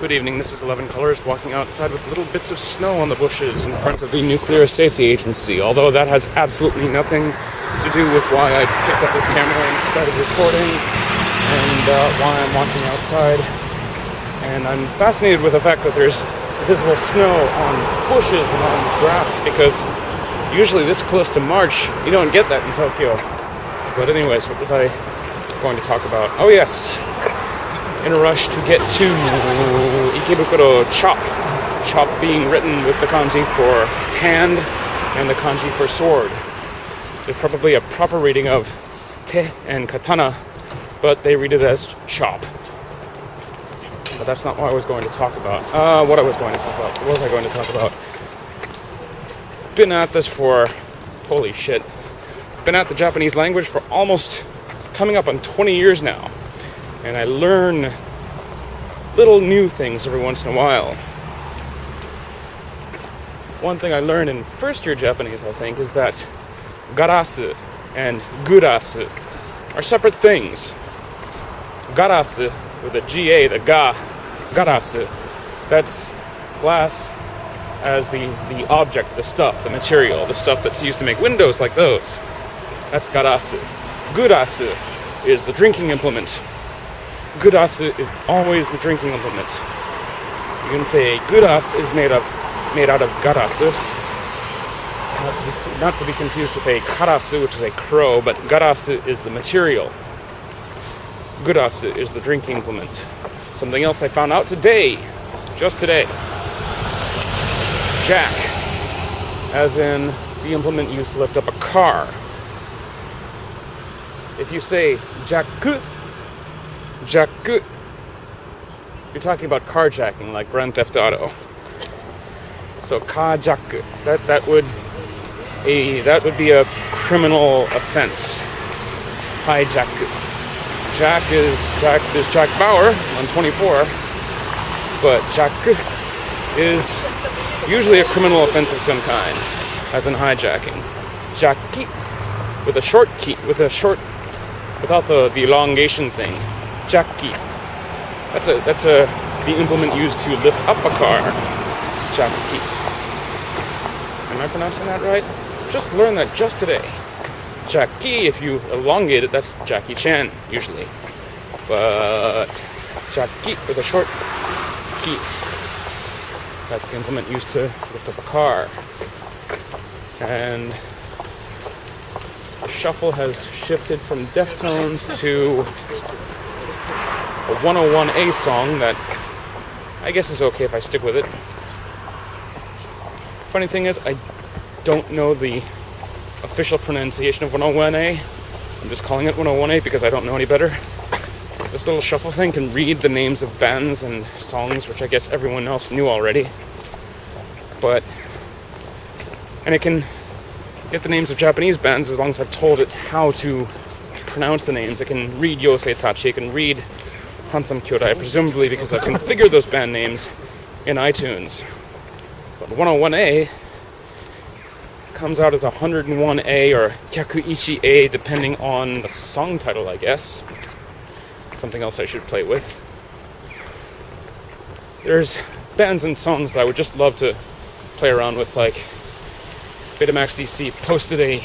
Good evening, this is 11 Colors walking outside with little bits of snow on the bushes in front of the Nuclear Safety Agency, although that has absolutely nothing to do with why I picked up this camera and started recording, and why I'm walking outside. And I'm fascinated with the fact that there's visible snow on bushes and on grass, because usually this close to March, you don't get that in Tokyo. But anyways, what was I going to talk about? Oh yes! In a rush to get to Ikebukuro chop. Chop being written with the kanji for hand and the kanji for sword. There's probably a proper reading of te and katana, but they read it as chop. But that's not what I was going to talk about. What was I going to talk about? Been at this for, holy shit, been at the Japanese language for almost coming up on 20 years now. And I learn little new things every once in a while. One thing I learned in first year Japanese, I think, is that garasu and gurasu are separate things. Garasu, with a G-A, the ga, garasu, that's glass as the object, the stuff, the material, the stuff that's used to make windows like those. That's garasu. Gurasu is the drinking implement. Gurasu is always the drinking implement. You can say guras is made out of garasu. Not to be confused with a karasu, which is a crow, but garasu is the material. Gurasu is the drinking implement. Something else I found out today, just today. Jack, as in the implement used to lift up a car. If you say jakku, you're talking about carjacking, like Grand Theft Auto. So kajaku, that would be a criminal offense. Hijaku. Jack is Jack Bauer on 24, but jaku is usually a criminal offense of some kind, as in hijacking. Jaki with a short key, without the elongation thing. Jaki. That's the implement used to lift up a car. Jaki. Am I pronouncing that right? Just learned that just today. Jaki, if you elongate it, that's Jackie Chan, usually. But Jaki with a short key. That's the implement used to lift up a car. And the shuffle has shifted from Deftones to a 101A song that I guess is okay if I stick with it. Funny thing is, I don't know the official pronunciation of 101A. I'm just calling it 101A because I don't know any better. This little shuffle thing can read the names of bands and songs, which I guess everyone else knew already. And it can get the names of Japanese bands as long as I've told it how to pronounce the names. It can read Yosei Tachi, it can read Hansam Kyodai, presumably because I've configured those band names in iTunes. But 101A comes out as 101A or 101A, depending on the song title, I guess. Something else I should play with. There's bands and songs that I would just love to play around with, like Betamax DC posted a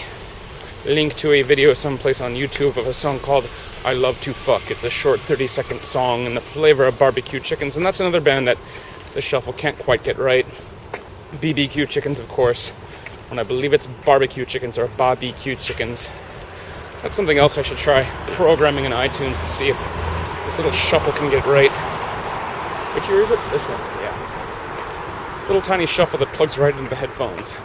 link to a video someplace on YouTube of a song called I Love to Fuck. It's a short 30-second song in the flavor of barbecue chickens, and that's another band that the shuffle can't quite get right. BBQ Chickens, of course, and I believe it's barbecue chickens or barbecue chickens. That's something else I should try programming in iTunes to see if this little shuffle can get right. Which ear is it? This one, yeah. Little tiny shuffle that plugs right into the headphones.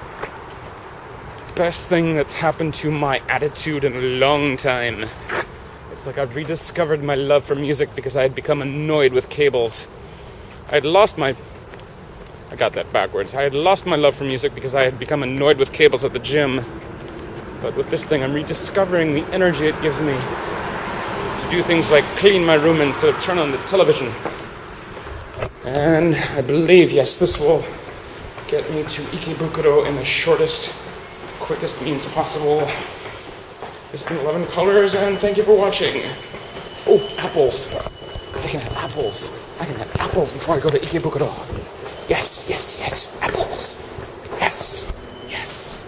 Best thing that's happened to my attitude in a long time. It's like I've rediscovered my love for music because I had become annoyed with cables. I got that backwards. I had lost my love for music because I had become annoyed with cables at the gym. But with this thing, I'm rediscovering the energy it gives me to do things like clean my room instead of turn on the television. And I believe, yes, this will get me to Ikebukuro in the shortest, quickest means possible. It's been 11 Colors, and thank you for watching. Oh, apples. I can have apples. I can have apples before I go to Ikebukuro. Yes, yes, yes. Apples. Yes, yes.